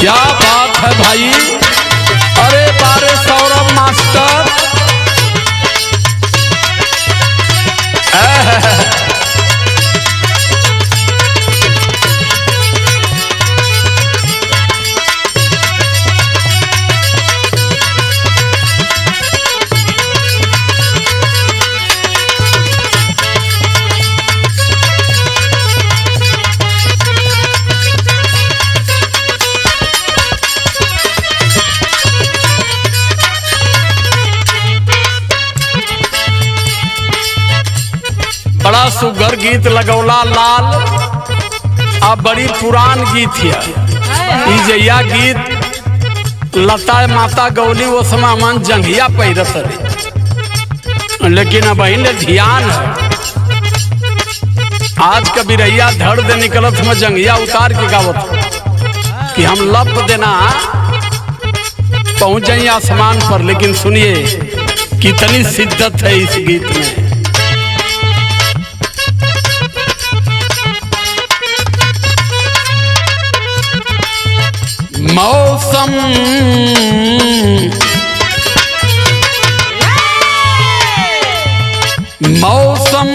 क्या बात है भाई। अरे बारे सौरभ मास्टर बड़ा सुगर गीत लगौला लाल। अब बड़ी पुरान गीत है जैया गीत लता माता गौली वो समय मन जंघिया पैरत रहे, लेकिन अब ने ध्यान है आज कभी रैया धड़ दे निकलत में जंघिया उतार के गावत कि हम लप देना पहुंच जाइए आसमान पर। लेकिन सुनिए कितनी शिद्दत है इस गीत में। मौसम मौसम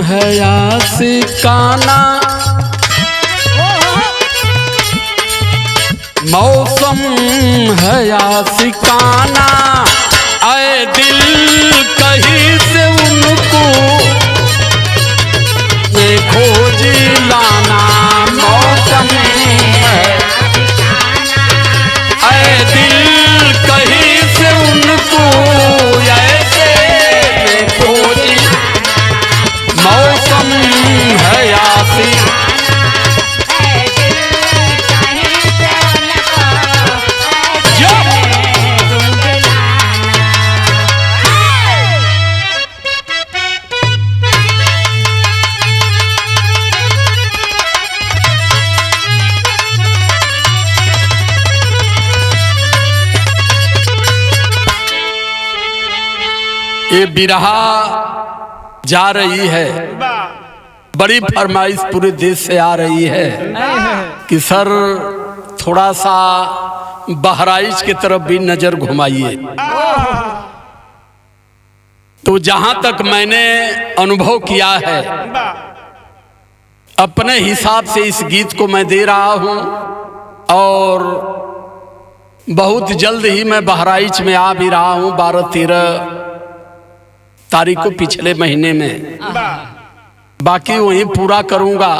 है आशिकाना, मौसम है आशिकाना, ऐ दिल कहीं से उनको खोज लाना। मौसम है दिल कहीं से उनको ऐसे खोजी, मौसम है आशिक। ये बिरहा जा रही है, बड़ी फरमाइश पूरे देश से आ रही है कि सर थोड़ा सा बहराइच की तरफ भी नजर घुमाइए। तो जहां तक मैंने अनुभव किया है अपने हिसाब से इस गीत को मैं दे रहा हूं, और बहुत जल्द ही मैं बहराइच में आ भी रहा हूं 12-13 तारीख को पिछले महीने में। बाकी वहीं पूरा करूंगा,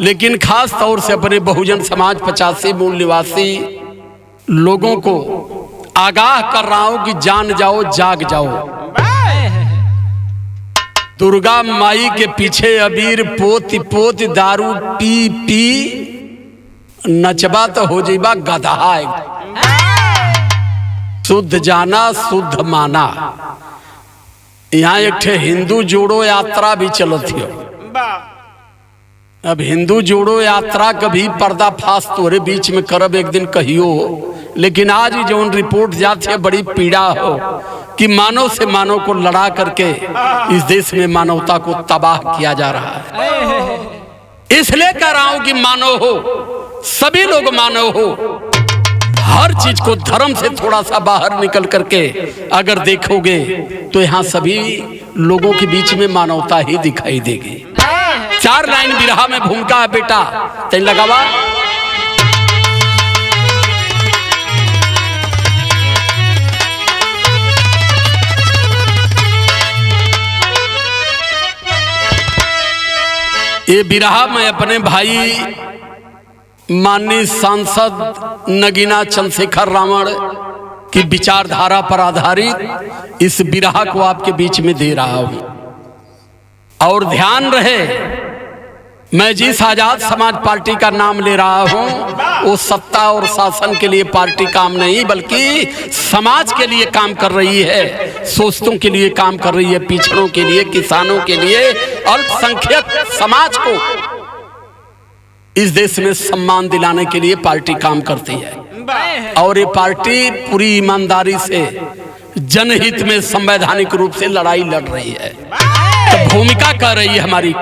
लेकिन खास तौर से अपने बहुजन समाज 85 मूल निवासी लोगों को आगाह कर रहा हूं कि जान जाओ जाग जाओ। दुर्गा माई के पीछे अबीर पोती पोती दारू पी पी नचबा तो हो जाइबा गधा। शुद्ध जाना शुद्ध माना। यहाँ एक ठे हिंदू जोड़ो यात्रा भी चलत है। अब हिंदू जोड़ो यात्रा कभी पर्दाफाश तोरे बीच में करब एक दिन कहियो, लेकिन आज ही जो रिपोर्ट जाती है बड़ी पीड़ा हो कि मानव से मानव को लड़ा करके इस देश में मानवता को तबाह किया जा रहा है। इसलिए कह रहा हूं कि मानव हो, सभी लोग मानव हो। हर चीज को धर्म से थोड़ा सा बाहर निकल करके अगर देखोगे तो यहाँ सभी लोगों के बीच में मानवता ही दिखाई देगी। 4 लाइन बिरहा में भूमिका है बेटा, तेन लगावा। ये बिरहा में अपने भाई माननीय सांसद नगीना चंद्रशेखर रावण की विचारधारा पर आधारित इस बिरहा को आपके बीच में दे रहा हूं। और ध्यान रहे, मैं जिस आजाद समाज पार्टी का नाम ले रहा हूं वो सत्ता और शासन के लिए पार्टी काम नहीं बल्कि समाज के लिए काम कर रही है, शोषितों के लिए काम कर रही है, पिछड़ों के लिए, किसानों के लिए, अल्पसंख्यक समाज को इस देश में सम्मान दिलाने के लिए पार्टी काम करती है। और ये पार्टी पूरी ईमानदारी से जनहित में संवैधानिक रूप से लड़ाई लड़ रही है। तो भूमिका कर रही है हमारी।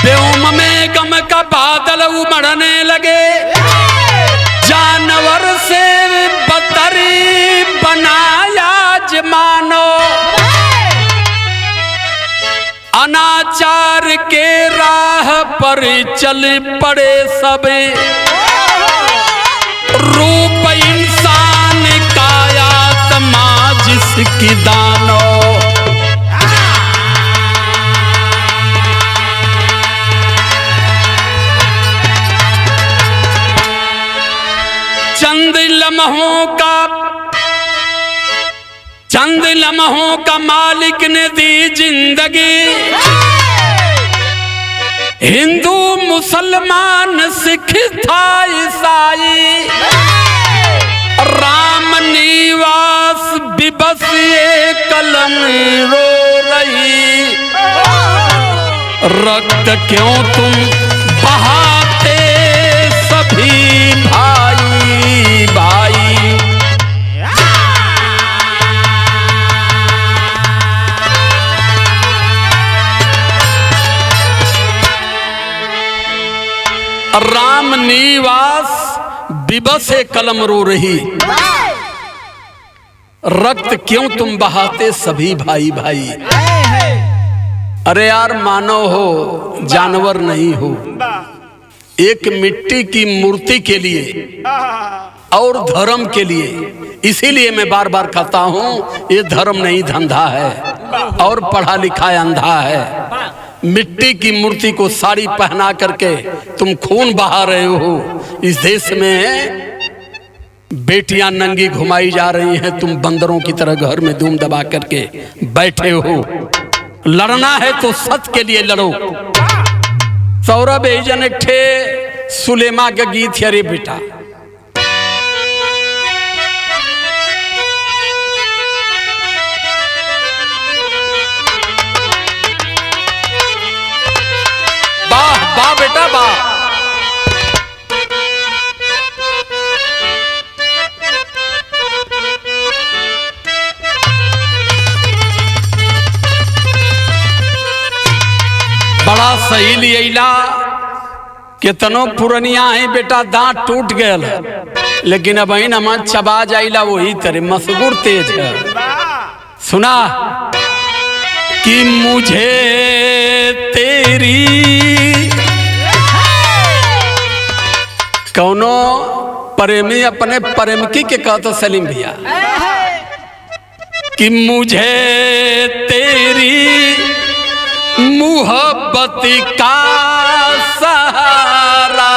व्योम गमे गम का बादल उमड़ने लगे, जानवर से बदतरी बनाया जमानो, अनाचार के राह पर चल पड़े सब, रूप इंसान का आत्मा जिसकी दानो। चंद लम्हों का मालिक ने दी जिंदगी, हिंदू मुसलमान सिख था ईसाई, राम निवास विबस ये कलम रो रही, रक्त क्यों तुम बहाते सभी भाई भाई। राम निवास विबसे कलम रो रही, रक्त क्यों तुम बहाते सभी भाई भाई। अरे यार, मानव हो जानवर नहीं हो। एक मिट्टी की मूर्ति के लिए और धर्म के लिए, इसीलिए मैं बार बार कहता हूं ये धर्म नहीं धंधा है और पढ़ा लिखा अंधा है। मिट्टी की मूर्ति को साड़ी पहना करके तुम खून बहा रहे हो। इस देश में बेटियां नंगी घुमाई जा रही हैं, तुम बंदरों की तरह घर में धूम दबा करके बैठे हो। लड़ना है तो सत्य के लिए लड़ो। सौरभ एजन एक ठे सुलेमा का गीत है रे बेटा, वाह वाह बेटा वाह। बड़ा सही लियला, कितनो पुरनिया है बेटा, दांत टूट गए लेकिन अब हम चबा जाइला वही तरह मसगुर तेज है। सुना कि मुझे तेरी, कौनो प्रेमी अपने प्रेमकी के कहते सलीम भैया, कि मुझे तेरी मोहब्बत का सहारा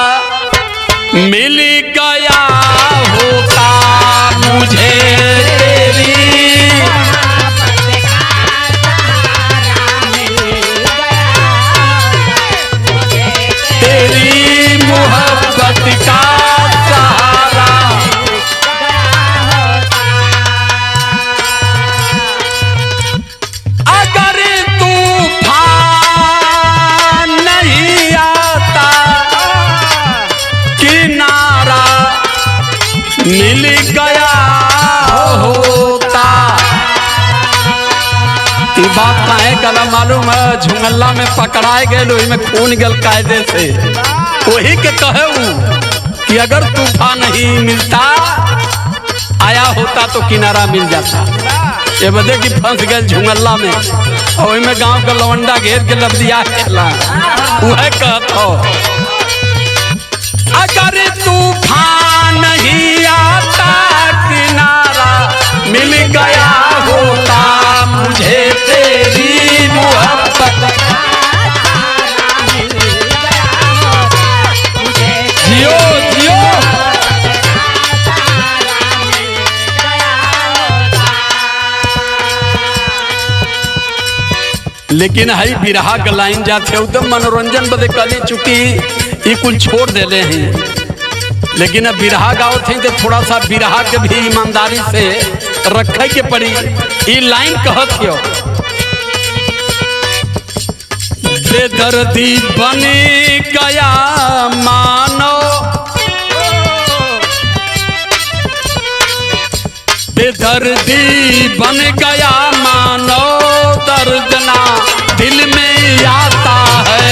मिल गया होता, मुझे तेरी तेरी मोहब्बत का सहारा। अगर मिल गया होता, ये बात काहे कला मालूम है, झुंगल्ला में पकड़ाए गए लोही में खून गल कायदे से। वही के कहे कि अगर तूफान नहीं मिलता आया होता तो किनारा मिल जाता। ये बदे कि फंस गए झुंगल्ला में और वही में गांव का लवंडा घेर के लब दिया खेला। वह कहता अगर तूफान नहीं आता किनारा मिल गया होता, मुझे तेरी मोहब्बत। जियो जियो। लेकिन हई बिरहा का लाइन जाते उदम मनोरंजन बदे कली चुकी ये कुल छोड़ देले हैं, लेकिन अब बिरहा गाओ थे तो थोड़ा सा बिरहा के भी ईमानदारी से रखे के पड़ी। ये लाइन कहत हो, बेदर्दी बन गया मानो, बेदर्दी बन गया मानो, दर्द ना दिल में आता है।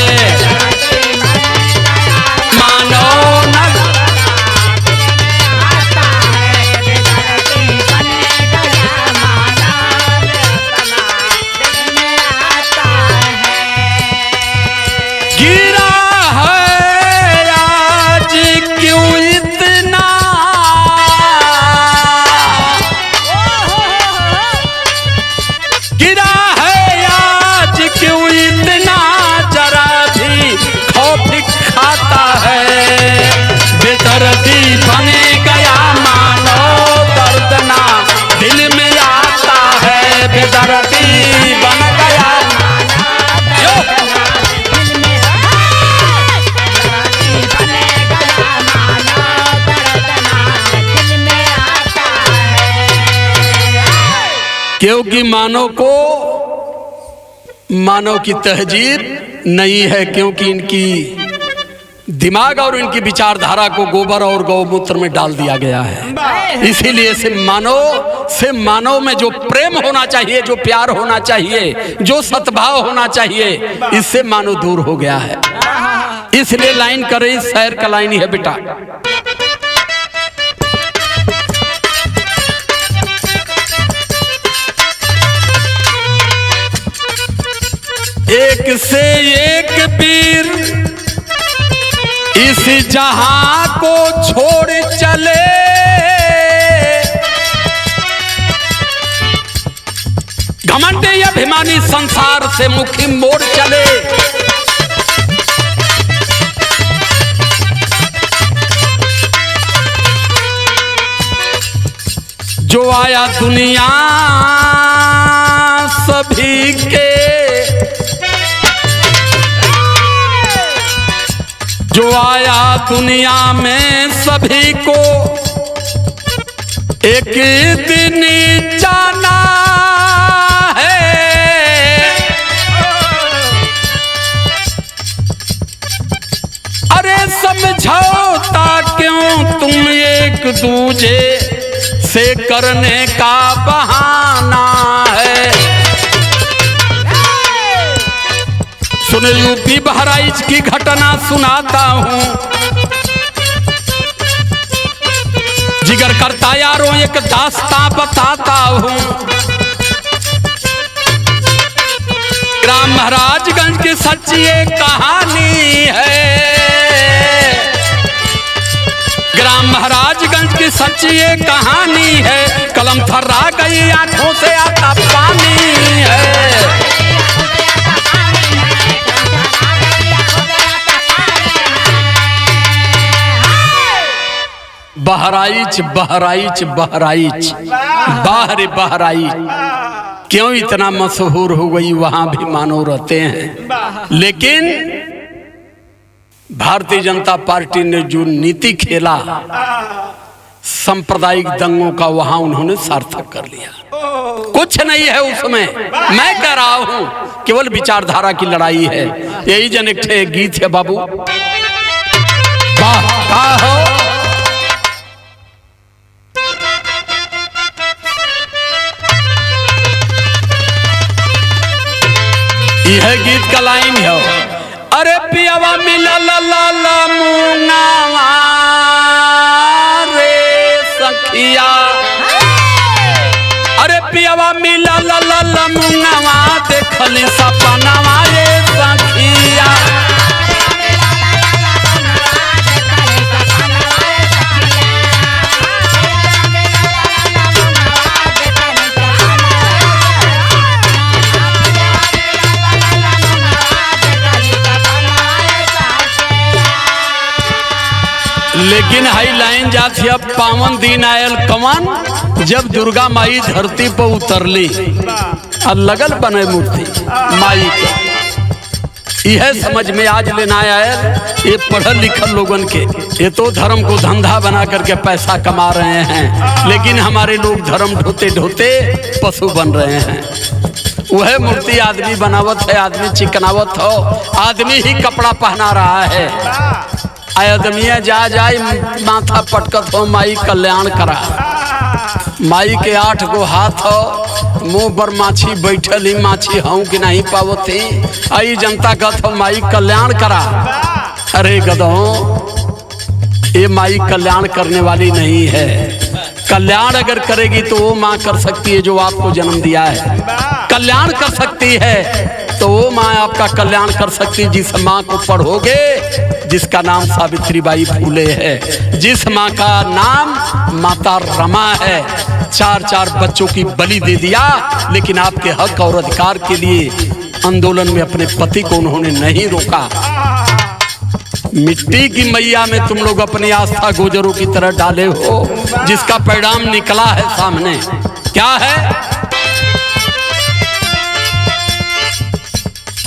क्योंकि मानव की तहजीब नहीं है, क्योंकि इनकी दिमाग और इनकी विचारधारा को गोबर और गौमूत्र में डाल दिया गया है। इसीलिए से मानव में जो प्रेम होना चाहिए, जो प्यार होना चाहिए, जो सद्भाव होना चाहिए, इससे मानव दूर हो गया है। इसलिए लाइन करे, शहर का लाइन है बेटा। एक से एक वीर इस जहां को छोड़ चले, घमंड अभिमानी संसार से मुखी मोड़ चले। जो आया दुनिया सभी के, जो आया दुनिया में सभी को एक दिन जाना है। अरे समझौता क्यों तुम एक दूजे से करने का बहाना है। सुन यूपी बहराइच की घटना सुनाता हूँ, जिगर करता यारों एक दास्तां बताता हूँ। ग्राम महाराजगंज की सच्ची एक कहानी है। ग्राम महाराजगंज की सच्ची एक कहानी है। कलम थर्रा गई आंखों से आता पानी है। बहराइच बहराइच बहराइच, बाहर बहराइच क्यों इतना मशहूर हो गई? वहां भी मानव रहते हैं, लेकिन भारतीय जनता पार्टी ने जो नीति खेला सांप्रदायिक दंगों का, वहां उन्होंने सार्थक कर लिया। कुछ नहीं है उसमें, मैं कह रहा हूं केवल विचारधारा की लड़ाई है। यही जन एक गीत है बाबू, वाह हो यह गीत का लाइन है। अरे पियावा मिला ला ला ला मुंगावा रे सखिया, अरे पियावा मिला ला ला ला मुंगावा, देखली सपनावा रे सखिया। लेकिन हाई लाइन जाती अब पावन दिन आयल कमान, जब दुर्गा माई धरती पर उतरली और लगल बने मूर्ति माई के। यह समझ में आज लेना आयल ये पढ़ल लिखल लोगन के, ये तो धर्म को धंधा बना करके पैसा कमा रहे हैं, लेकिन हमारे लोग धर्म ढोते ढोते पशु बन रहे हैं। वह मूर्ति आदमी बनावत है, आदमी चिकनावत हो, आदमी ही कपड़ा पहना रहा है। आदमिया जा जाए माथा पटकत हो माई कल्याण करा। माई के 8 गो हाथ हो, मुंह पर माछी बैठल ही माछी हूँ कि नहीं पावती। आई जनता कहत हो माई कल्याण करा। अरे गधों, ये माई कल्याण करने वाली नहीं है। कल्याण अगर करेगी तो वो माँ कर सकती है जो आपको जन्म दिया है। कल्याण कर सकती है तो वो माँ आपका कल्याण कर सकती है जिस माँ को पढ़ोगे, जिसका नाम सावित्रीबाई फूले है, जिस माँ का नाम माता रमा है। 4 बच्चों की बलि दे दिया, लेकिन आपके हक और अधिकार के लिए आंदोलन में अपने पति को उन्होंने नहीं रोका। मिट्टी की मैया में तुम लोग अपनी आस्था गोजरों की तरह डाले हो, जिसका परिणाम निकला है सामने। क्या है?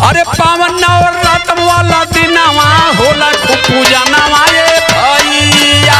अरे पावन नवरात्र वाला दिनवा होला खूब पूजा नवा ये भैया।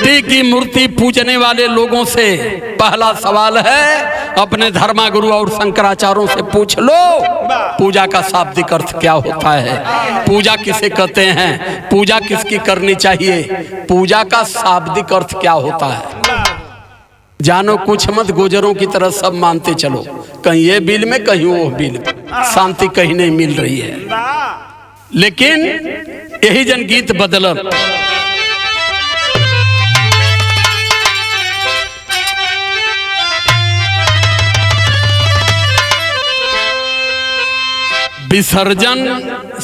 मिट्टी की मूर्ति पूजने वाले लोगों से पहला सवाल है, अपने धर्मगुरु और शंकराचार्यों से पूछ लो पूजा का शाब्दिक अर्थ क्या होता है, पूजा किसे कहते हैं, पूजा किसकी करनी चाहिए, पूजा का शाब्दिक अर्थ क्या होता है। जानो कुछ मत गुजरों की तरह सब मानते चलो, कहीं ये बिल में कहीं वो बिल में, शांति कहीं नहीं मिल रही है। लेकिन यही जन गीत बदलल। विसर्जन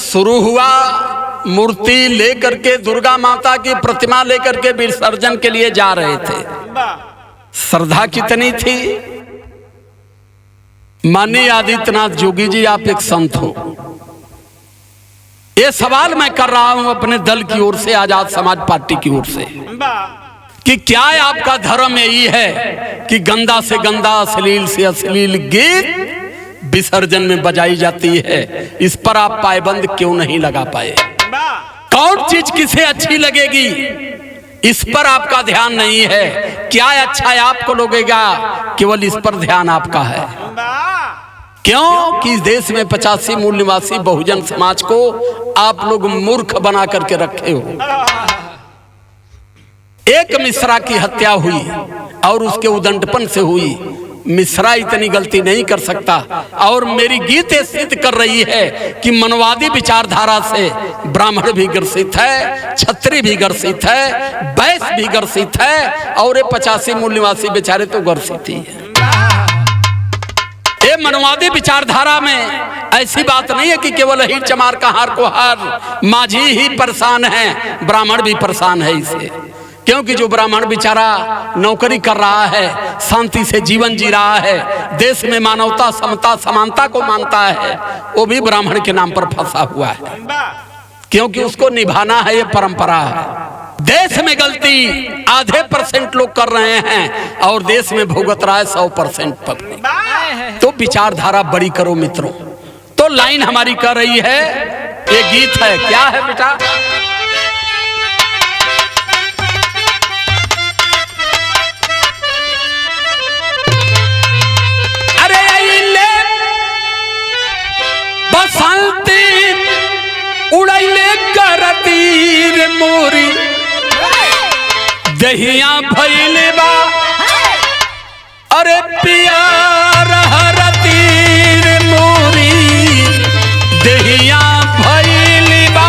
शुरू हुआ, मूर्ति लेकर के दुर्गा माता की प्रतिमा लेकर के विसर्जन के लिए जा रहे थे। श्रद्धा कितनी थी। माननीय आदित्यनाथ जोगी जी, आप एक संत हो, ये सवाल मैं कर रहा हूं अपने दल की ओर से, आजाद समाज पार्टी की ओर से, कि क्या आपका धर्म यही है कि गंदा से गंदा, अश्लील से अश्लील गीत विसर्जन में बजाई जाती है, इस पर आप पाबंद क्यों नहीं लगा पाए। कौन चीज किसे अच्छी लगेगी इस पर आपका ध्यान नहीं है, क्या अच्छा है आपको लगेगा, केवल इस पर ध्यान आपका है। क्यों कि इस देश में 85 मूल निवासी बहुजन समाज को आप लोग मूर्ख बना करके रखे हो। एक मिश्रा की हत्या हुई और उसके उदंडपन से हुई, मिश्रा इतनी गलती नहीं कर सकता। और मेरी गीतें सिद्ध कर रही है कि मनवादी विचारधारा से ब्राह्मण भी ग्रसित है, क्षत्रिय भी ग्रसित है, वैश्य भी ग्रसित है, और ये 85 मूल निवासी बेचारे तो ग्रसित ही है। ये मनवादी विचारधारा में ऐसी बात नहीं है कि केवल ही चमार का हार को हार, माझी ही परेशान है, ब्राह्मण भी परेशान है इसे। क्योंकि जो ब्राह्मण बेचारा नौकरी कर रहा है, शांति से जीवन जी रहा है, देश में मानवता, समता, समानता को मानता है, वो भी ब्राह्मण के नाम पर फंसा हुआ है, क्योंकि उसको निभाना है, ये परंपरा है। देश में गलती आधे % लोग कर रहे हैं और देश में भुगत रहा है 100% पब्लिक। तो विचारधारा बड़ी करो मित्रों। तो लाइन हमारी कर रही है, ये गीत है, क्या है बेटा, बसंती उड़ैले करतीर मोरी दहिया भइले बा, अरे प्यार हरतीर मोरी दहिया भइले बा।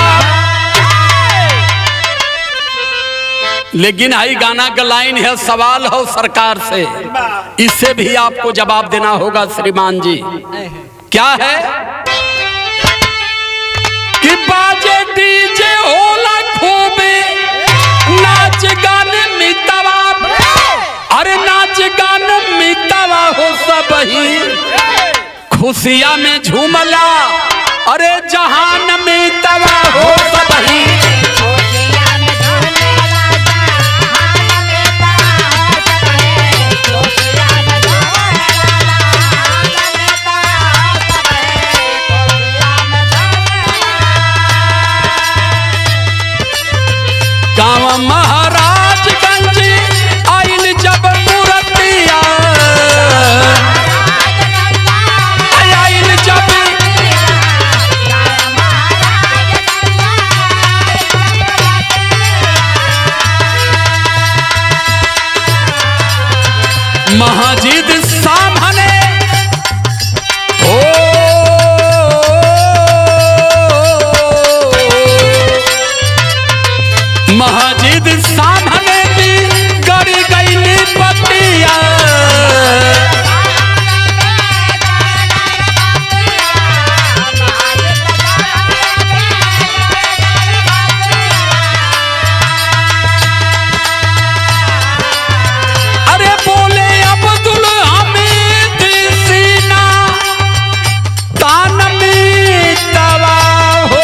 लेकिन आई गाना का लाइन है, सवाल हो सरकार से, इससे भी आपको जवाब देना होगा श्रीमान जी। क्या है कि बाजे डीजे होला खूबे, नाच गाने मितवा, अरे नाच गाने मितवा हो सब ही, खुशियां में झूमला, अरे जहान मितवा हो सब ही। महाराजगंज आइल जब मूर्तिया, आइल जब महाजिद सामने ओ महाजिद सामने भी गड़ी गई पतिया, अरे बोले अब्दुल हमीद सीना तान में तवा हो,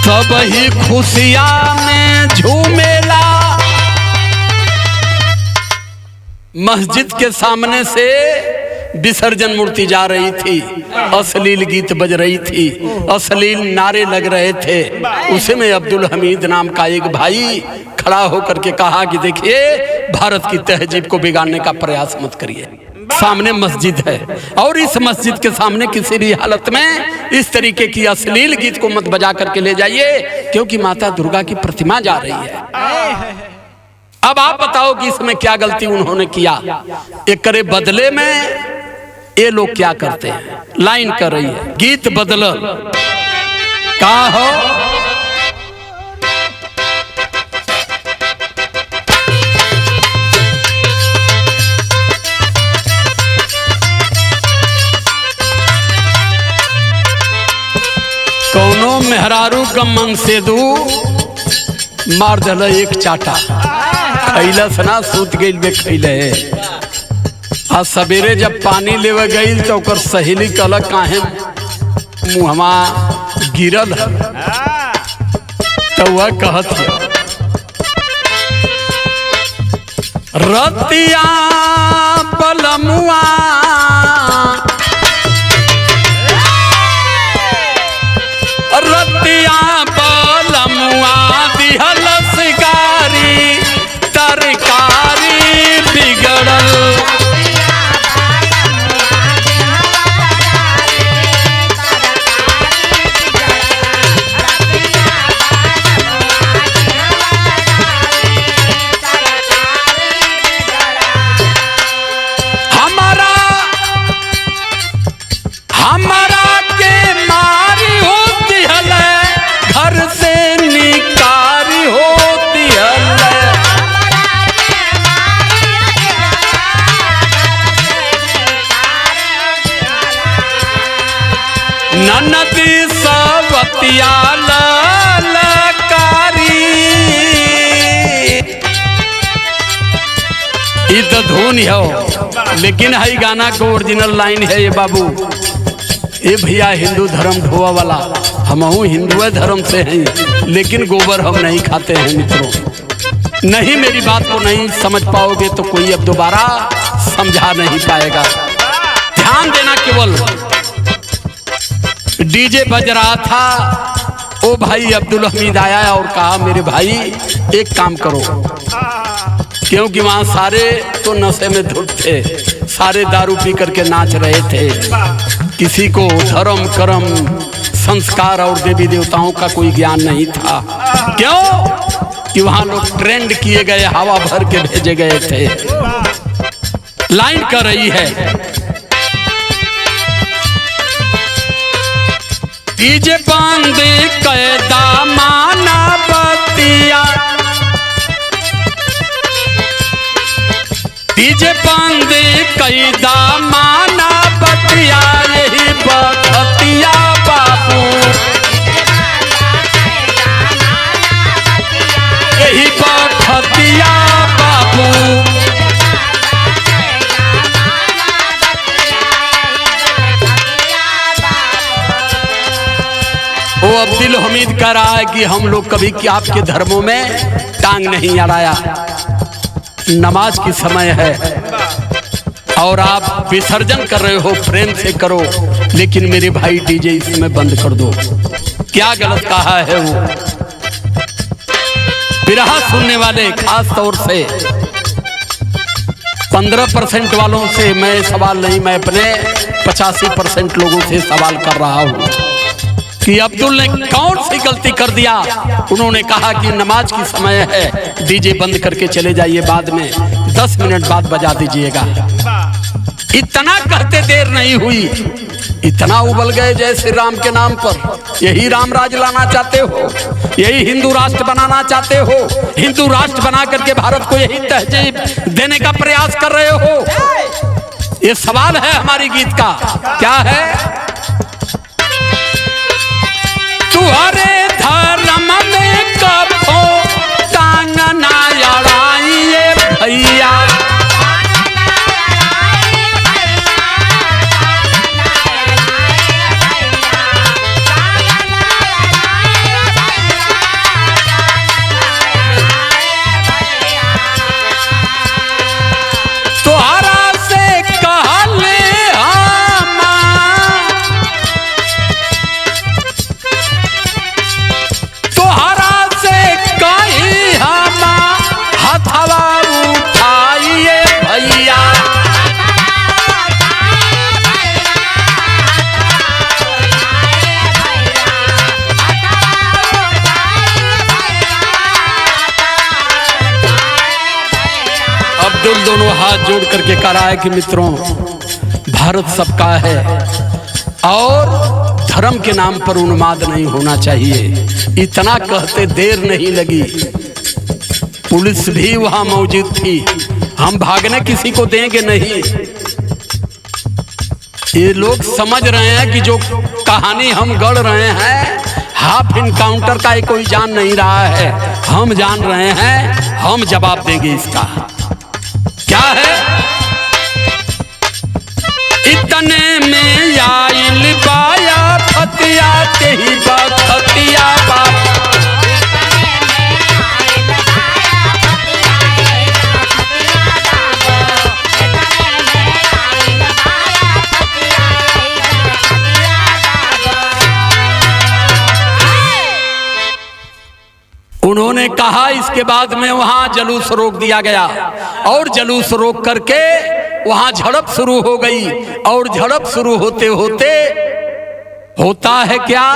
सब ही खुशियां में झूमेला। मस्जिद के सामने से विसर्जन मूर्ति जा रही थी, अश्लील गीत बज रही थी, अश्लील नारे लग रहे थे। उसी में अब्दुल हमीद नाम का एक भाई खड़ा होकर के कहा कि देखिए, भारत की तहजीब को बिगाड़ने का प्रयास मत करिए। सामने मस्जिद है और इस मस्जिद के सामने किसी भी हालत में इस तरीके की अश्लील गीत को मत बजा करके ले जाइए, क्योंकि माता दुर्गा की प्रतिमा जा रही है। अब आप बताओ कि इसमें क्या गलती उन्होंने किया। एक करे बदले में ये लोग क्या करते हैं, लाइन कर रही है, गीत बदल का हो कौनो मेहरारू गमन से दू मार दल एक चाटा, खैलस ना सूत गई बे खैले। आज सवेरे जब पानी लेवे गई तो ओकर सहेली कल काहे मुहमा गिरल है, तो वह कहत है रतिया पलमुआ रतिया पलमुआ दिहल शिकारी तरकारी बिगड़ल। हमारा के मारी होती है, घर से निकारी होती है। ननदी सवतिया ललकारी, ये तो धुन है, लेकिन है गाना को ओरिजिनल लाइन है ये बाबू। ये भैया हिंदू धर्म ढोआ वाला, हम हिंदू धर्म से हैं, लेकिन गोबर हम नहीं खाते हैं मित्रों। नहीं, मेरी बात को नहीं समझ पाओगे तो कोई अब दोबारा समझा नहीं पाएगा। ध्यान देना, केवल डीजे बज रहा था, ओ भाई अब्दुल हमीद आया और कहा मेरे भाई एक काम करो, क्योंकि वहां सारे तो नशे में धुत थे, सारे दारू पी करके नाच रहे थे, किसी को धर्म कर्म संस्कार और देवी देवताओं का कोई ज्ञान नहीं था। क्यों कि वहां लोग ट्रेंड किए गए, हवा भर के भेजे गए थे। लाइन कर रही है, डीजे बंद कैदा माना बतिया, डीजे बंद कैदा माना बतिया, यही बतिया बाबू, यही बतिया बाबू। वो अब्दुल हमीद कह रहा है कि हम लोग कभी कि आपके धर्मों में टांग नहीं अड़ाया, नमाज की समय है और आप विसर्जन कर रहे हो, प्रेम से करो, लेकिन मेरे भाई डीजे इसमें बंद कर दो। क्या गलत कहा है वो? बिरहा सुनने वाले खास तौर से 15% वालों से मैं सवाल नहीं, मैं अपने 85% लोगों से सवाल कर रहा हूँ कि अब्दुल ने कौन सी गलती कर दिया। उन्होंने कहा कि नमाज की समय है, डीजे बंद करके चले जाइए, बाद में 10 मिनट बाद बजा दीजिएगा। इतना कहते देर नहीं हुई, इतना उबल गए जय श्री राम के नाम पर। यही राम राज लाना चाहते हो, यही हिंदू राष्ट्र बनाना चाहते हो, हिंदू राष्ट्र बना करके भारत को यही तहजीब देने का प्रयास कर रहे हो। ये सवाल है हमारी गीत का, क्या है? तुम्हारे धर्म में कबो टांग ना अड़ाइए भैया, तोहरा से कहले अब्दुल दोनों हाथ जोड़ करके कह रहा है कि मित्रों, भारत सबका है और धर्म के नाम पर उन्माद नहीं होना चाहिए। इतना कहते देर नहीं लगी, पुलिस भी वहां मौजूद थी। हम भागने किसी को देंगे नहीं। ये लोग समझ रहे हैं कि जो कहानी हम गढ़ रहे हैं, हाफ इनकाउंटर का कोई जान नहीं रहा है। हम जान रहे हैं, हम जवाब देंगे इसका। क्या है? इतने में आइल बाया फतिया तेही बखतिया बाप। उन्होंने कहा, इसके बाद में वहां जुलूस रोक दिया गया और जुलूस रोक करके वहां झड़प शुरू हो गई। और झड़प शुरू होते होते होता है क्या,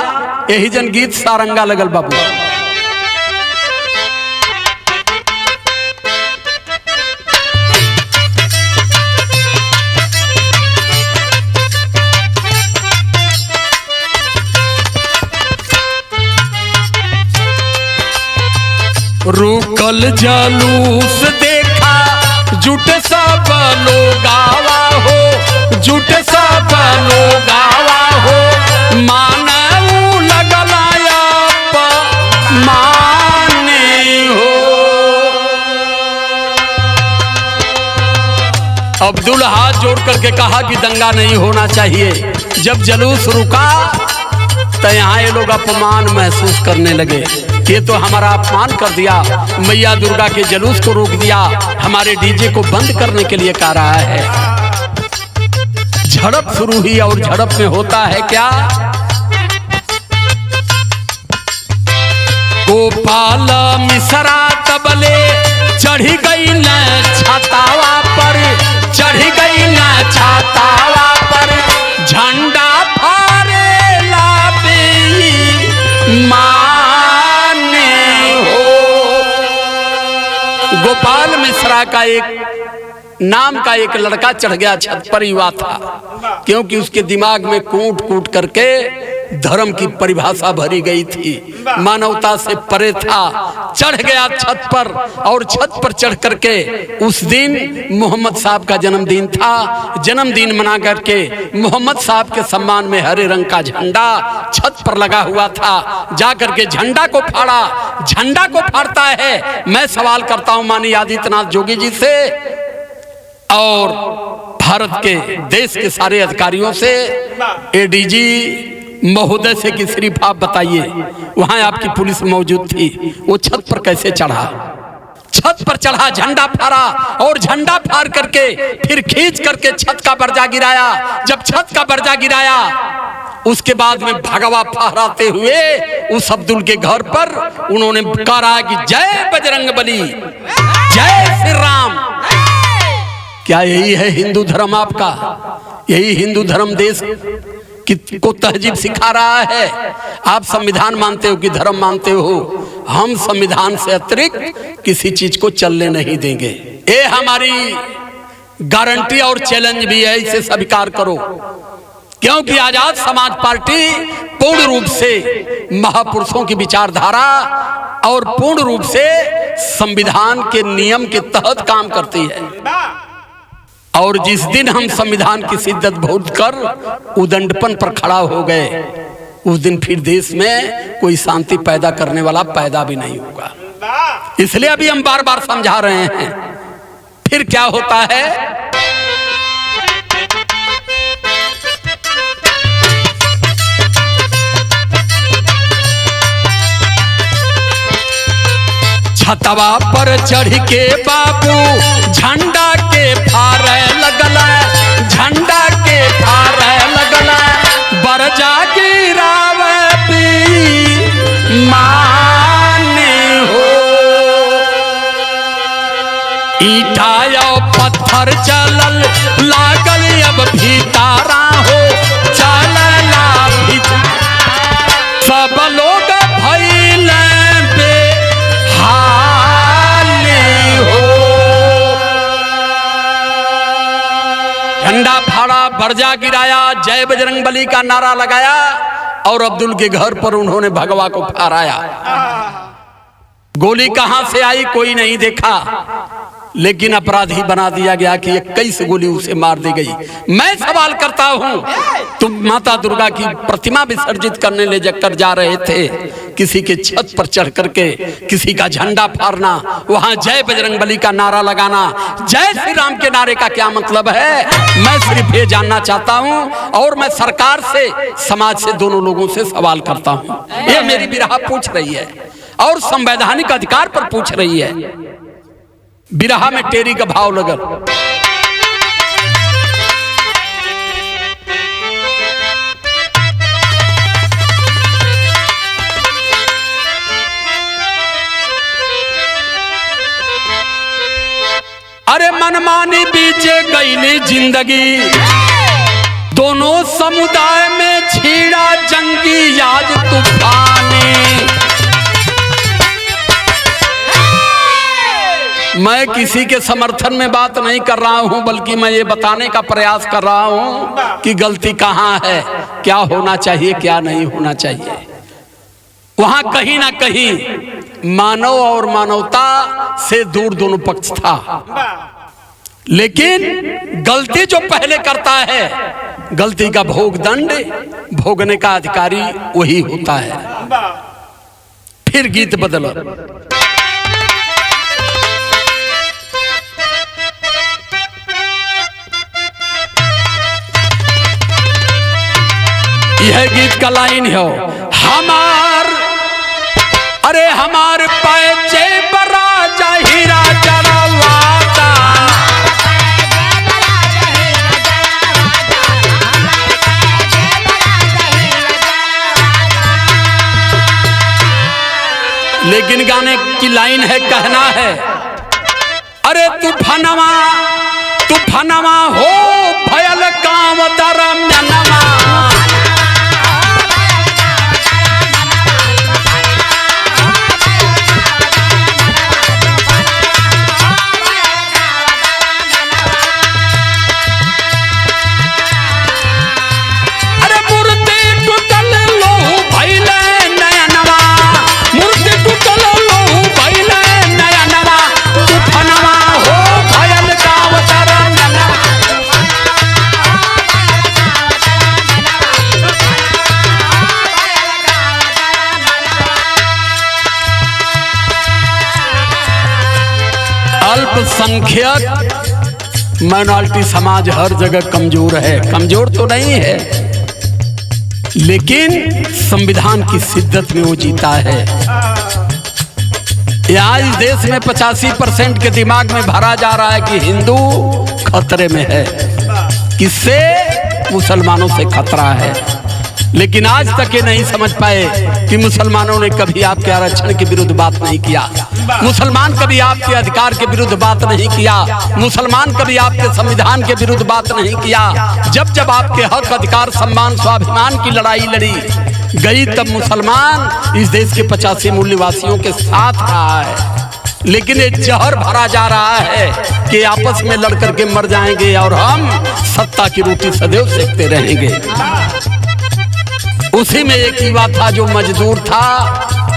यही जन गीत सारंगा लगल बाबू। रुकल जुलूस देखा जुट सब लोग आवा हो, जुट सब लोग आवा हो। मानऊ लगलाया माने हो। अब्दुल हाथ जोड़ करके कहा कि दंगा नहीं होना चाहिए। जब जुलूस रुका तो यहाँ ये लोग अपमान महसूस करने लगे। ये तो हमारा अपमान कर दिया, मैया दुर्गा के जुलूस को रोक दिया, हमारे डीजे को बंद करने के लिए कह रहा है। झड़प शुरू हुई और झड़प में होता है क्या, गोपाल मिश्रा तबले चढ़ी गई न छातावा पर, चढ़ी गई न छातावा पर। झंडा फहरे लाबे माने हो। गोपाल मिश्रा का एक नाम का एक लड़का चढ़ गया छत पर, युवा था, क्योंकि उसके दिमाग में कूट कूट करके धर्म की परिभाषा भरी गई थी, मानवता से परे था। चढ़ गया छत पर और छत पर चढ़ करके उस दिन मोहम्मद साहब का जन्मदिन था। जन्मदिन मना करके मोहम्मद साहब के सम्मान में हरे रंग का झंडा छत पर लगा हुआ था। जा करके झंडा को फाड़ा। झंडा को फाड़ता है। मैं सवाल करता हूं माननीय आदित्यनाथ जोगी जी से और भारत के देश के सारे अधिकारियों से, एडीजी महोदय से कि सिर्फ आप बताइए, वहां आपकी पुलिस मौजूद थी, वो छत पर कैसे चढ़ा? छत पर चढ़ा, झंडा फाड़ा और झंडा फाड़ करके फिर खींच करके छत का बर्जा गिराया। जब छत का बर्जा गिराया उसके बाद में भगवा फहराते हुए उस अब्दुल के घर पर उन्होंने कहा कि जय बजरंगबली, जय श्री राम। क्या यही है हिंदू धर्म आपका? यही हिंदू धर्म देश को तहजीब सिखा रहा है? आप संविधान मानते हो कि धर्म मानते हो? हम संविधान से अतिरिक्त किसी चीज को चलने नहीं देंगे। ये हमारी गारंटी और चैलेंज भी है, इसे स्वीकार करो। क्योंकि आजाद समाज पार्टी पूर्ण रूप से महापुरुषों की विचारधारा और पूर्ण रूप से संविधान के नियम के तहत काम करती है। और जिस दिन हम संविधान की शिद्दत भूल कर उदंडपन पर खड़ा हो गए, उस दिन फिर देश में कोई शांति पैदा करने वाला पैदा भी नहीं होगा। इसलिए अभी हम बार बार समझा रहे हैं। फिर क्या होता है, छतवा पर चढ़ के बाबू झंडा के फारे लगला, झंडा के फारे लगला। बरजा गिरावे भी माने हो। ईटा पत्थर चलल लागल अब भीतारा हो, चलला सब लोग भइल बरजा गिराया, जय बजरंगबली का नारा लगाया और अब्दुल के घर पर उन्होंने भगवा को फहराया। गोली कहां से आई कोई नहीं देखा, लेकिन अपराधी बना दिया गया कि 21 गोली उसे मार दी गई। मैं सवाल करता हूं, तुम माता दुर्गा की प्रतिमा विसर्जित करने ले जाकर जा रहे थे, किसी के छत पर चढ़ करके किसी का झंडा फाड़ना, वहां जय बजरंगबली का नारा लगाना, जय श्री राम के नारे का क्या मतलब है? मैं सिर्फ ये जानना चाहता हूं और मैं सरकार से, समाज से, दोनों लोगों से सवाल करता हूं। ये मेरी बिरहा पूछ रही है और संवैधानिक अधिकार पर पूछ रही है। बिरहा में टेरी का भाव लगल। अरे मनमानी बीचे गईली जिंदगी, दोनों समुदाय में छीड़ा जंगी आज तूफानी। मैं किसी के समर्थन में बात नहीं कर रहा हूं, बल्कि मैं ये बताने का प्रयास कर रहा हूं कि गलती कहां है, क्या होना चाहिए, क्या नहीं होना चाहिए। वहां कहीं ना कहीं मानव और मानवता से दूर दोनों पक्ष था, लेकिन गलती जो पहले करता है, गलती का भोग दंड भोगने का अधिकारी वही होता है। फिर गीत बदला। यह गीत का लाइन है, हमार पैचे बराजा हीरा जड़वाता, लेकिन गाने की लाइन है, कहना है, अरे तूफानवा तूफानवा हो भयल काम दरम्यानवा। अल्पसंख्यक माइनॉरिटी समाज हर जगह कमजोर है, कमजोर तो नहीं है, लेकिन संविधान की शिद्दत में वो जीता है। आज देश में 85% के दिमाग में भरा जा रहा है कि हिंदू खतरे में है, किससे? मुसलमानों से खतरा है। लेकिन आज तक ये नहीं समझ पाए कि मुसलमानों ने कभी आपके आरक्षण के विरुद्ध बात नहीं किया, मुसलमान कभी आपके अधिकार के विरुद्ध बात नहीं किया, मुसलमान कभी आपके संविधान के विरुद्ध बात नहीं किया। जब जब आपके हक, अधिकार, सम्मान, स्वाभिमान की लड़ाई लड़ी गई, तब मुसलमान इस देश के 85 मूल्यवासियों के साथ रहा है। लेकिन एक जहर भरा जा रहा है कि आपस में लड़ करके मर जाएंगे और हम सत्ता की रोटी सदैव सेकते रहेंगे। उसी में एक युवा था जो मजदूर था,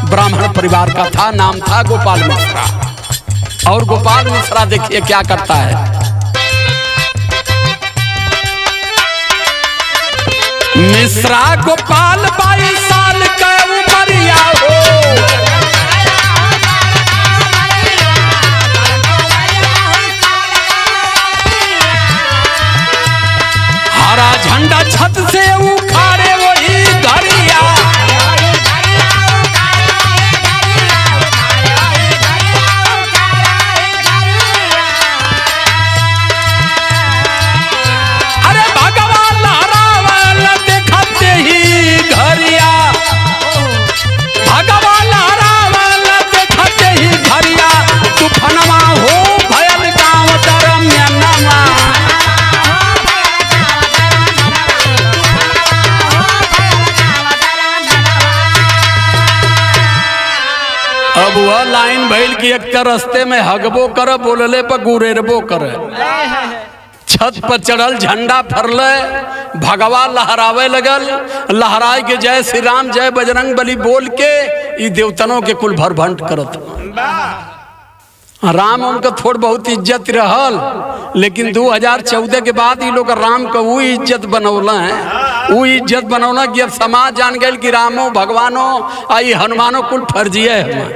ब्राह्मण परिवार का था, नाम था गोपाल मिश्रा। और गोपाल मिश्रा देखिए क्या करता है, मिश्रा गोपाल 22 साल का उमरिया हो, हरा झंडा छत से उखाड़े वही घरिया। अरे भगवान लहरावल देखते ही घरिया, भगवान लहरावल देखते ही घरिया, तूफानवा हो भयल गाँव दरम्यानवा। अब वह लाइन भइल कि एक रास्ते में हगबो कर, बोलले पर गुरेरबो कर। छत पर चढ़ल, झंडा फरले, भगवा लहरावे लगल। लहराए के जय श्री राम जय बजरंग बली बोल के ई देवतनों के कुल भरभंट करत। राम उनका थोड़ बहुत इज्जत रहल, लेकिन 2014 के बाद ये लोग राम का वो इज्जत बनौला है, वो इज्जत बनौला कि अब समाज जान गए कि रामो भगवानो आई हनुमानो कुल फर्जिए है,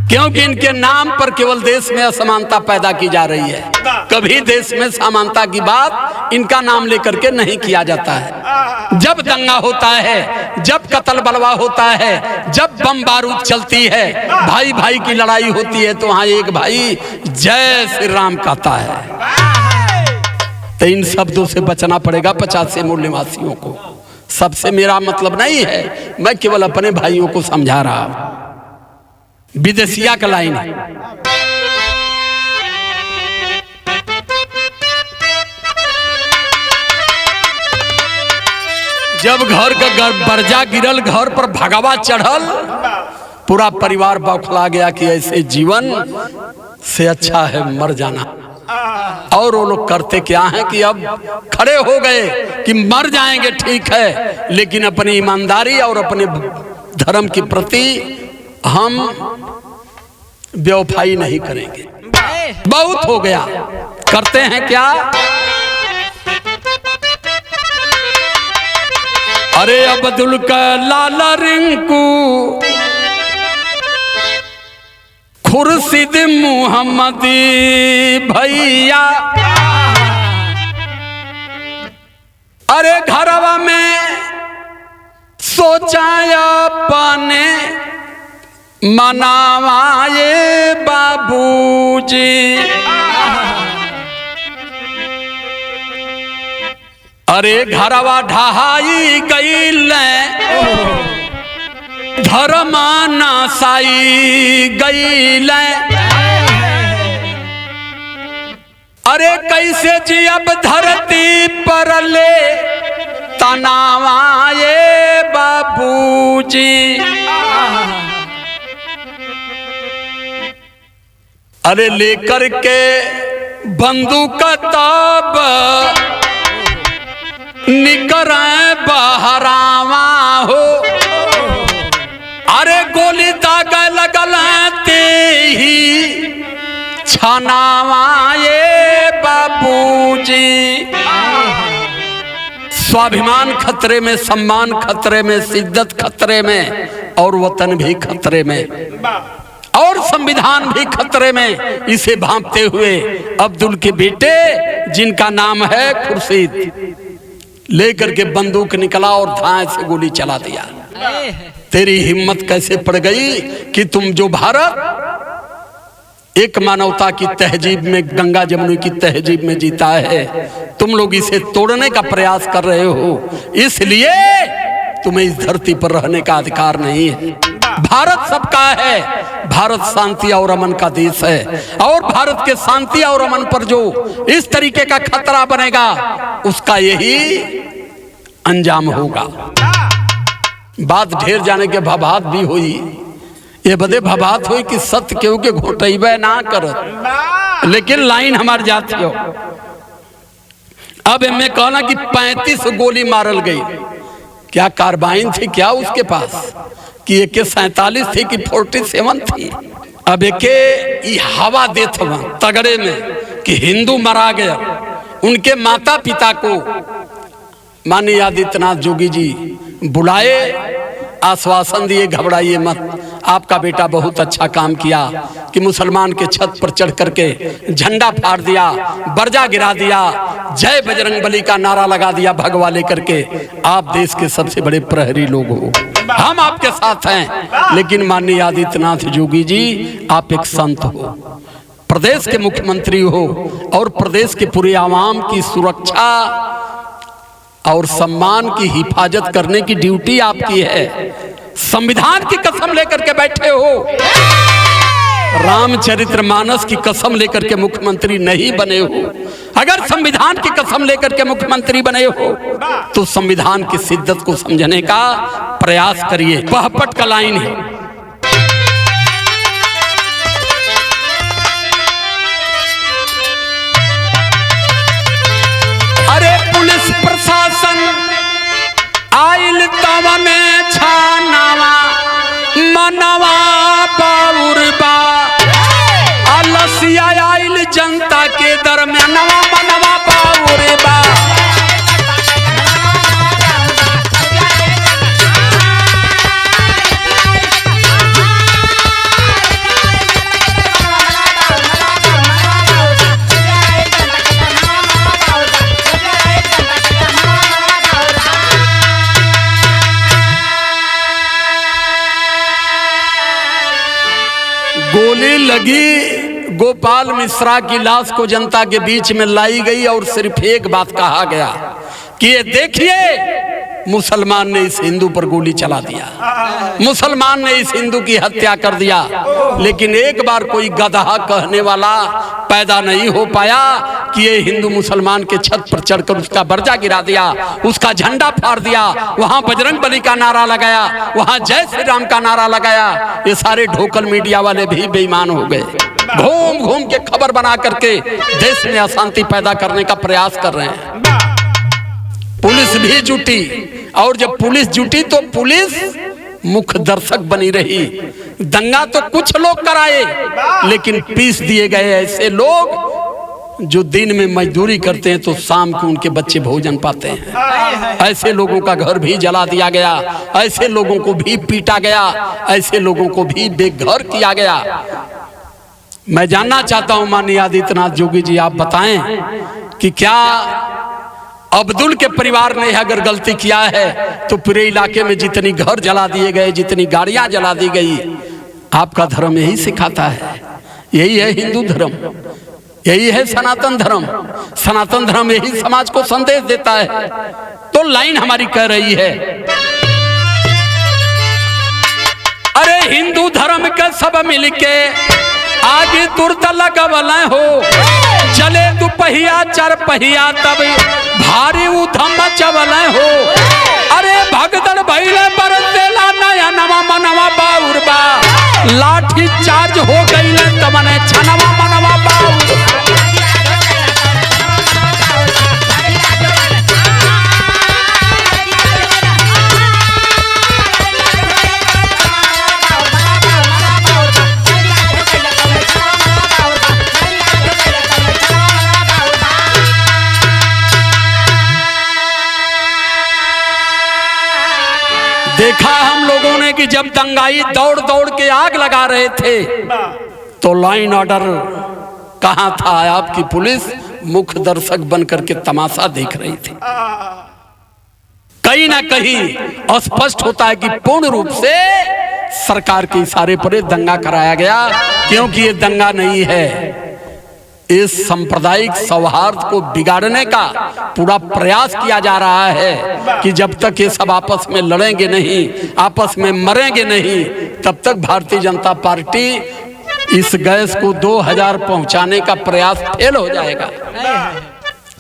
क्योंकि इनके नाम पर केवल देश में असमानता पैदा की जा रही है। कभी देश में समानता की बात इनका नाम लेकर के नहीं किया जाता है। जब दंगा होता है, जब कत्ल बलवा होता है, जब बम बारूद चलती है, भाई भाई की लड़ाई होती है, तो वहां एक भाई जय श्री राम कहता है। तो इन शब्दों से बचना पड़ेगा 50 मूल निवासियों को। सबसे मेरा मतलब नहीं है, मैं केवल अपने भाइयों को समझा रहा हूं। विदेशिया का लाइन है, जब घर का बर्जा गिरल, घर पर भगवा चढ़ल, पूरा परिवार बौखला गया कि ऐसे जीवन से अच्छा है मर जाना। और वो लोग करते क्या है कि अब खड़े हो गए कि मर जाएंगे ठीक है, लेकिन अपनी ईमानदारी और अपने धर्म के प्रति हम बेवफाई नहीं करेंगे। बहुत हो गया। करते हैं क्या? अरे अब्दुल कलाम रिंकू खुर्शीद मुहम्मदी भैया, अरे घरवा में सोचाया पाने मनावाए बाबूजी, अरे घरवा ढहाई गईल, धर्म नासाई गईल, अरे कैसे जी अब धरती पर ले तनावाए बाबूजी, अरे लेकर के बंदूक तब निकर बहरावा हो, अरे गोली दाग लगल ते ही छनावाए बाबूजी। स्वाभिमान खतरे में, सम्मान खतरे में, शिद्दत खतरे में, और वतन भी खतरे में, और संविधान भी खतरे में। इसे भांपते हुए अब्दुल के बेटे जिनका नाम है खुर्शीद, लेकर के बंदूक निकला और धाए से गोली चला दिया। तेरी हिम्मत कैसे पड़ गई कि तुम जो भारत एक मानवता की तहजीब में, गंगा जमुनी की तहजीब में जीता है, तुम लोग इसे तोड़ने का प्रयास कर रहे हो। इसलिए तुम्हें इस धरती पर रहने का अधिकार नहीं है। भारत सबका है, भारत शांति और अमन का देश है, और भारत के शांति और अमन पर जो इस तरीके का खतरा बनेगा, उसका यही अंजाम होगा। बात ढेर जाने के भभात भी हुई, ये बदे भभात हुई कि सत्य केहू के घोटैबे ना करत, लेकिन लाइन हमार जाती हो। अब इनमें कहना कि 35 गोली मारल गई। क्या कार्बाइन थी क्या उसके पास, कि एक 47 थी कि 47 थी? अब एक हवा देत हुआ तगड़े में कि हिंदू मरा गया। उनके माता पिता को माननीय आदित्यनाथ जोगी जी बुलाए, आश्वासन दिए घबराइए मत, आपका बेटा बहुत अच्छा काम किया कि मुसलमान के छत पर चढ़ करके झंडा फाड़ दिया, बर्जा गिरा दिया, जय बजरंग बली का नारा लगा दिया भगवा लेकर के। आप देश के सबसे बड़े प्रहरी लोग हो, हम आपके साथ हैं। लेकिन माननीय आदित्यनाथ जोगी जी, आप एक संत हो, प्रदेश के मुख्यमंत्री हो, और प्रदेश के पूरे आवाम की सुरक्षा और सम्मान की हिफाजत करने की ड्यूटी आपकी है। संविधान की कसम लेकर के बैठे हो, रामचरितमानस की कसम लेकर के मुख्यमंत्री नहीं बने हो। अगर संविधान की कसम लेकर के मुख्यमंत्री बने हो तो संविधान की शिद्दत को समझने का प्रयास करिए। पहपट का लाइन है, गोपाल मिश्रा की लाश को जनता के बीच में लाई गई और सिर्फ एक बात कहा गया कि ये देखिए मुसलमान ने इस हिंदू पर गोली चला दिया, मुसलमान ने इस हिंदू की हत्या कर दिया। लेकिन एक बार कोई गधा कहने वाला पैदा नहीं हो पाया कि ये हिंदू मुसलमान के छत पर चढ़कर उसका बर्जा गिरा दिया, उसका झंडा फाड़ दिया, वहां बजरंग बली का नारा लगाया, वहां जय श्री राम का नारा लगाया। ये सारे ढोकल मीडिया वाले भी बेईमान हो गए, घूम घूम के खबर बना करके देश में अशांति पैदा करने का प्रयास कर रहे हैं। पुलिस भी जुटी, और जब पुलिस जुटी तो पुलिस मुख्य दर्शक बनी रही। दंगा तो कुछ लोग कराए, लेकिन पीस दिए गए ऐसे लोग जो दिन में मजदूरी करते हैं तो शाम को उनके बच्चे भोजन पाते हैं। ऐसे लोगों का घर भी जला दिया गया, ऐसे लोगों को भी पीटा गया, ऐसे लोगों को भी बेघर किया गया। मैं जानना चाहता हूं माननीय आदित्यनाथ योगी जी, आप बताएं कि क्या अब्दुल के परिवार ने अगर गलती किया है तो पूरे इलाके में जितनी घर जला दिए गए, जितनी गाड़ियां जला दी गई, आपका धर्म यही सिखाता है। यही है हिंदू धर्म, यही है सनातन धर्म। सनातन धर्म यही समाज को संदेश देता है। तो लाइन हमारी कह रही है, अरे हिंदू धर्म के सब मिलके आगे तुरत लगवल हो, चले तू पहिया चर पहिया तब भारी उधम चवल हो। अरे भगदड़ भइले बरसेला नया नवा मनवा बाउरबा, लाठी चार्ज हो गईले तमने छनवा मनवा बाउर। देखा हम लोगों ने कि जब दंगाई दौड़ दौड़ के आग लगा रहे थे तो लाइन ऑर्डर कहां था? आपकी पुलिस मुख्य दर्शक बनकर के तमाशा देख रही थी। कहीं ना कहीं स्पष्ट होता है कि पूर्ण रूप से सरकार के इशारे पर दंगा कराया गया, क्योंकि ये दंगा नहीं है, इस सांप्रदायिक सौहार्द को बिगाड़ने का पूरा प्रयास किया जा रहा है कि जब तक ये सब आपस में लड़ेंगे नहीं, आपस में मरेंगे नहीं, तब तक भारतीय जनता पार्टी इस गैस को 2000 पहुंचाने का प्रयास फेल हो जाएगा।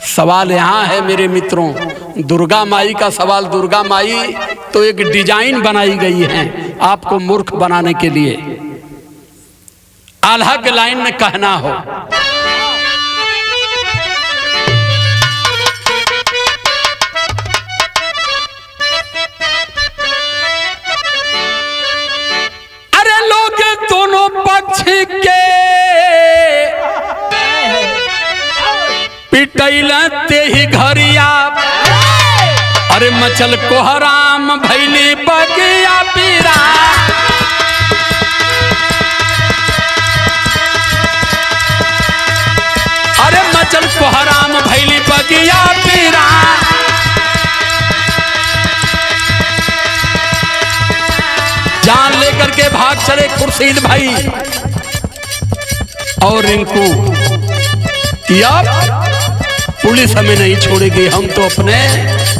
सवाल यहाँ है मेरे मित्रों, दुर्गा माई का सवाल। दुर्गा माई तो एक डिजाइन बनाई गई है आपको मूर्ख बनाने के लिए। आल्हा के लाइन में कहना हो, दोनों पक्ष के पिटैलते ही घरिया, अरे मचल को हराम भैली बगिया पीरा। अरे मचल को हराम भैली बगिया पीरा। जान लेकर के भाग चले खुर्शीद भाई और रिंकू कि अब पुलिस हमें नहीं छोड़ेगी, हम तो अपने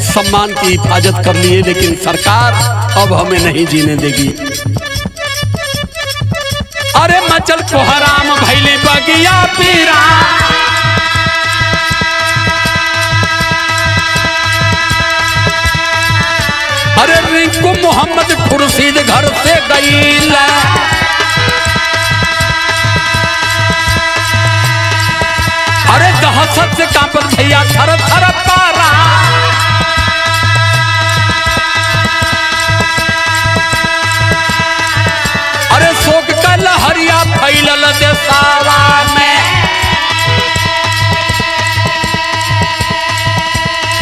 सम्मान की हिफाजत कर लिए, लेकिन सरकार अब हमें नहीं जीने देगी। अरे मचल को हराम भैली बगिया पीरा। अरे रिंकू मोहम्मद खुर्शीद घर से गई, अरे दहशत से कांपत भैया थर थर पारा। अरे शोक का लहरिया फैलल देसावा में।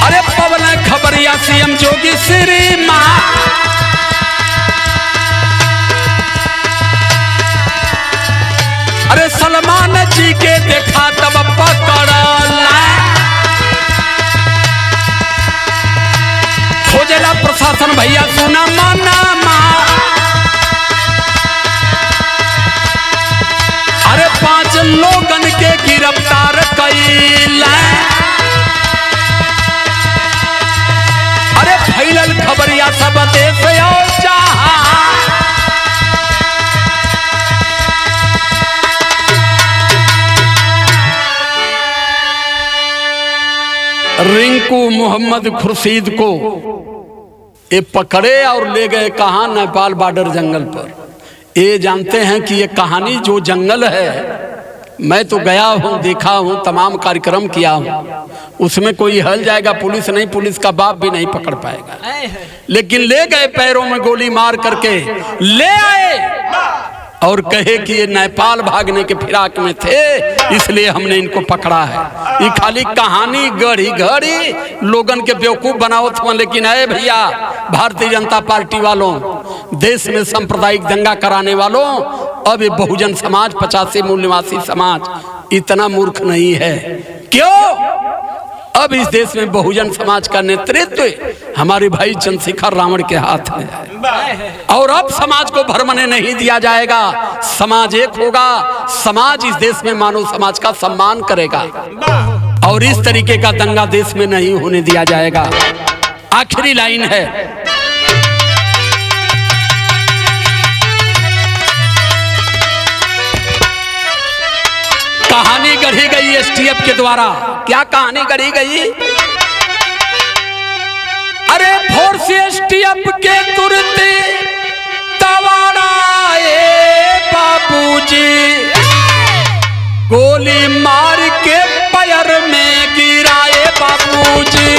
अरे पवन खबरिया सीएम जोगी श्री माँ। अरे सलमान जी के देखा तब पकड़ला, खोजला प्रशासन भैया सुना माना माँ। अरे 5 लोगन के गिरफ्तार कैला। अरे फैलल खबरिया सब देश और जहां, रिंकू मोहम्मद खुर्शीद को ये पकड़े और ले गए कहाँ? नेपाल बॉर्डर जंगल पर। ये जानते हैं कि ये कहानी जो जंगल है, मैं तो गया हूँ, देखा हूँ, तमाम कार्यक्रम किया हूँ, उसमें कोई हल जाएगा पुलिस नहीं, पुलिस का बाप भी नहीं पकड़ पाएगा। लेकिन ले गए, पैरों में गोली मार करके ले आए और कहे कि ये नेपाल भागने के फिराक में थे, इसलिए हमने इनको पकड़ा है। ये खाली कहानी गढ़ी घड़ी लोगन के बेवकूफ बनाओ था। लेकिन अरे भैया, भारतीय जनता पार्टी वालों, देश में सांप्रदायिक दंगा कराने वालों, अब ये बहुजन समाज, 85 मूल निवासी समाज इतना मूर्ख नहीं है। क्यों? अब इस देश में बहुजन समाज का नेतृत्व हमारे भाई चंद्रशेखर रावण के हाथ में है और अब समाज को भरमने नहीं दिया जाएगा। समाज एक होगा, समाज इस देश में मानव समाज का सम्मान करेगा और इस तरीके का दंगा देश में नहीं होने दिया जाएगा। आखिरी लाइन है, कहानी गढ़ी गई एसटीएफ के द्वारा। क्या कहानी गढ़ी गई? अरे फोर्स एसटीएफ के तुरंत तवाड़ाए बाबूजी, गोली मार के पैर में गिराए बाबूजी।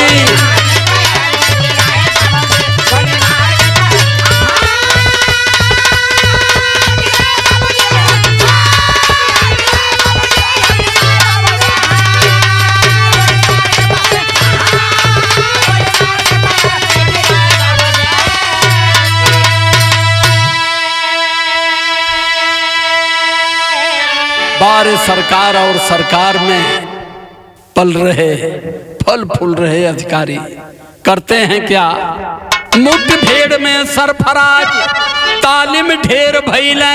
बार सरकार और सरकार में पल रहे, फल फूल रहे अधिकारी करते हैं क्या? मुठभेड़ में सरफराज, तालीम ढेर भइले।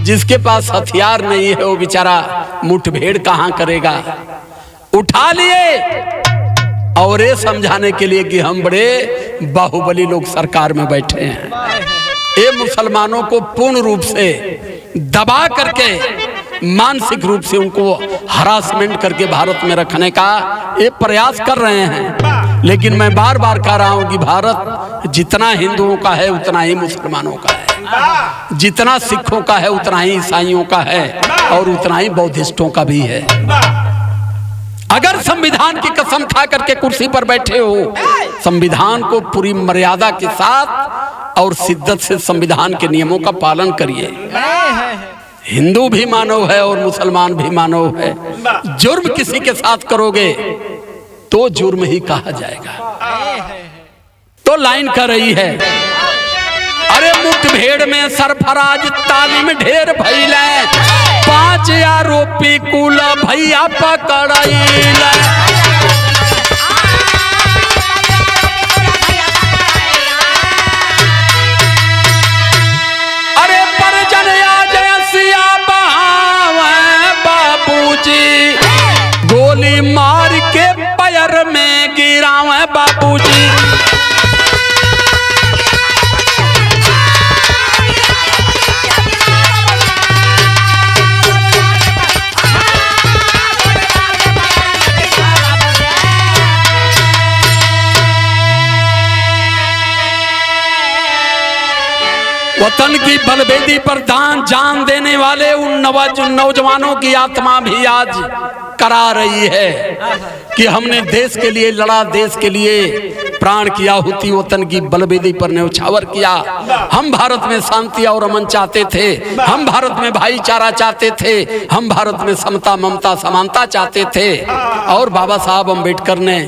जिसके पास हथियार नहीं है वो बेचारा मुठभेड़ कहां करेगा? उठा लिए और ये समझाने के लिए कि हम बड़े बाहुबली लोग सरकार में बैठे हैं। ये मुसलमानों को पूर्ण रूप से दबा करके, मानसिक रूप से उनको हरासमेंट करके भारत में रखने का ये प्रयास कर रहे हैं। लेकिन मैं बार बार कह रहा हूं कि भारत जितना हिंदुओं का है उतना ही मुसलमानों का है, जितना सिखों का है उतना ही ईसाइयों का है और उतना ही बौद्धिस्टों का भी है। अगर संविधान की कसम खा करके कुर्सी पर बैठे हो, संविधान को पूरी मर्यादा के साथ और शिद्दत से संविधान के नियमों का पालन करिए। हिंदू भी मानव है और मुसलमान भी मानव है। जुर्म किसी के साथ करोगे तो जुर्म ही कहा जाएगा। तो लाइन कर रही है, अरे मुठभेड़ में सरफराज, तालीम ढेर भइले, 5 आरोपी कुल भैया पकड़ाइले। अरे परजन आज सिया बहावे बाबूजी, गोली मार के पैर में गिरावे बाबूजी। वतन की बलवेदी पर जान देने वाले उन नौजवानों की आत्मा भी आज करा रही है कि हमने देश के लिए लड़ा, देश के लिए प्राण की आहुति वतन की बलवेदी पर न्यौछावर किया। हम भारत में शांति और अमन चाहते थे, हम भारत में भाईचारा चाहते थे, हम भारत में समता, ममता, समानता चाहते थे और बाबा साहब अम्बेडकर ने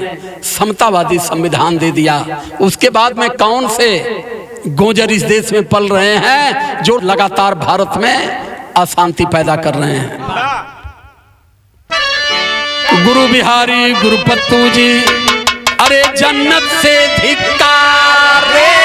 समतावादी संविधान दे दिया। उसके बाद में कौन से गोजर इस देश में पल रहे हैं जो लगातार भारत में अशांति पैदा कर रहे हैं। गुरु बिहारी गुरुपत्तू जी, अरे जन्नत से धिक्कार रे।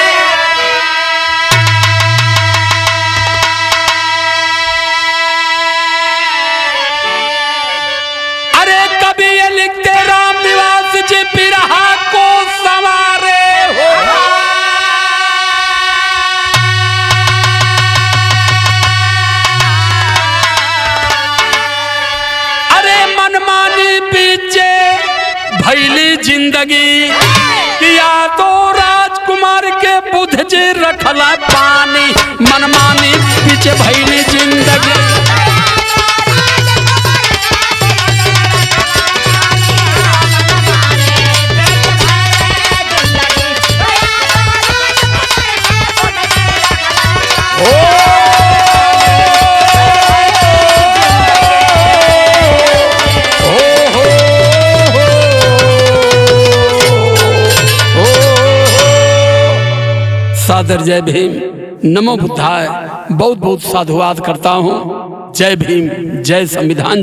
भैली जिंदगी किया तो राजकुमार के बुध जे रखला पानी मनमानी पीछे भैली जिंदगी। सादर जय भीम, नमो बुद्धाय। बहुत बहुत साधुवाद करता हूँ। जय भीम, जय संविधान।